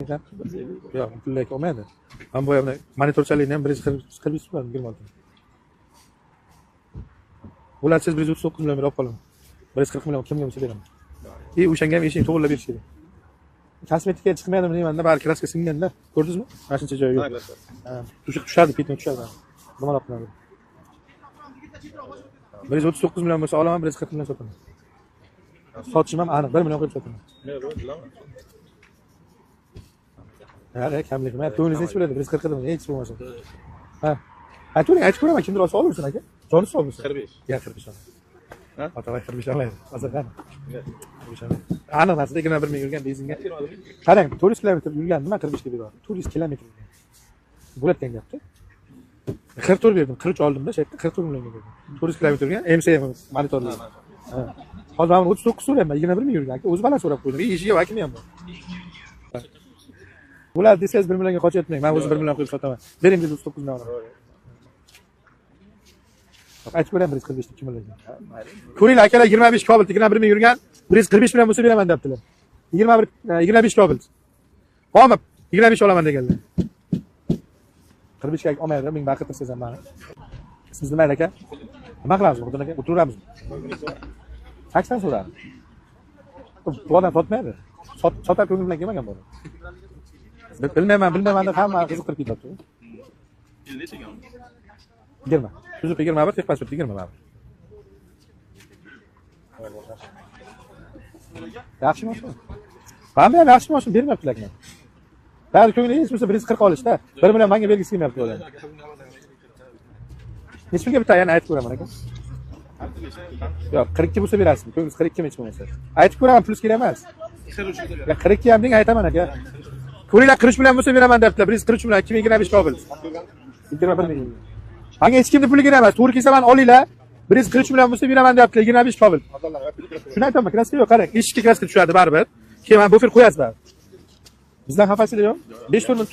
ekan. Yo'q, butunlay olmaydi. Men bu yerda monitorchalikni ham 145 so'radim, 26. Bular siz 139 million olib qolaman. 140 million kimga bo'lsa beraman. O'shanga ham eshik to'g'rilab berish kerak. Kosmetikaga chiqmaydimi deyman-da, balki kraska singanda. Ko'rdingizmi? Mana shuncha joyi yo'q. Ha, tushadi, pitni tushadi. Nimalar qiladi? 139 million bo'lsa olaman, 140 million sotaman. Sotishim ham aniq 1 million qo'yib sotaman. Ha, kamlik qilmay. To'yingizni hech bo'ladi, 140 qildim, hech bo'lmasa. Ha. Ha, to'ying aytib ko'raman, kimdir olsa olaversin aka. Joni sog' bo'lsin. 45. Ya, 45 oladi. Ha? Otavay 45 olmaydi. Hozir qani? Aniq narsa, 21 ming yurgan benzinga. Qarang, 400 kilometr yurgan, nima 45 ga beraman? 400 kilometr yurgan. Bo'layotgan gapda. 44 berdim, 43 oldim-da, shu yerda 44 millionga berdim. 400 kilometr yurgan, MCM monitorli. Ha. Hozir men 39 so'rayman, 21 ming yurgan aka. O'zi baland so'rab qo'ydim. Eshigiga vakimi ham bor. Bular desangiz 1 millionga qochyapmang. Men o'zim 1 million qo'yib sotaman. Bering 139 million olaman. Aytib ko'raman 145 2 millionga. Ko'ringlar akalar, 25 Cobalt 21 ming yurgan, 145 million bo'lsa beraman debdilar. 25 Cobalt. Xo'p, 25 olaman deganlar. 45 ga olmaydi, men baqirtirsangiz ham mani. Siz nima aka? Nima qilamiz bundan aka? O'tiramiz. 80 so'radi. Bu odam sotmaydi. Sotar ko'ngil bilan kelmagan bu. Bilmayman deb hamma qiziqtirib ketyapti. 20. Suzuki 21, tek pasport 20 mana. Yaxshi mashina. Qanday yaxshi mashina bermayaptilar men. Ba'zi ko'nglingiz bo'lsa 140 olishda, 1 million menga belgisi kelmayapti ular. Hech kimga bitta yana aytib ko'raman aka. Yo'q, 42 bo'lsa berasiz. Ko'nglingiz 42 hech bo'lmasa. Aytib ko'raman, plyus kerak emas. Ya 42 ham deng aytaman aka. Ko'ringlar 43 million bo'lsa beraman debdilar. 143 million 2025 Cobalt. 21 ming. Menga hech kimning puli kerak emas. To'g'ri kelsa men olinglar. 143 million bo'lsa beraman deyaptilar, 25 Cobalt. Shuni aytaman, kraska yo'q, qarang, eshikka kraska tushadi baribir. Keyin men bufer qo'yasiz baribir. Bizdan xafasizlik yo'q. 5 to'rni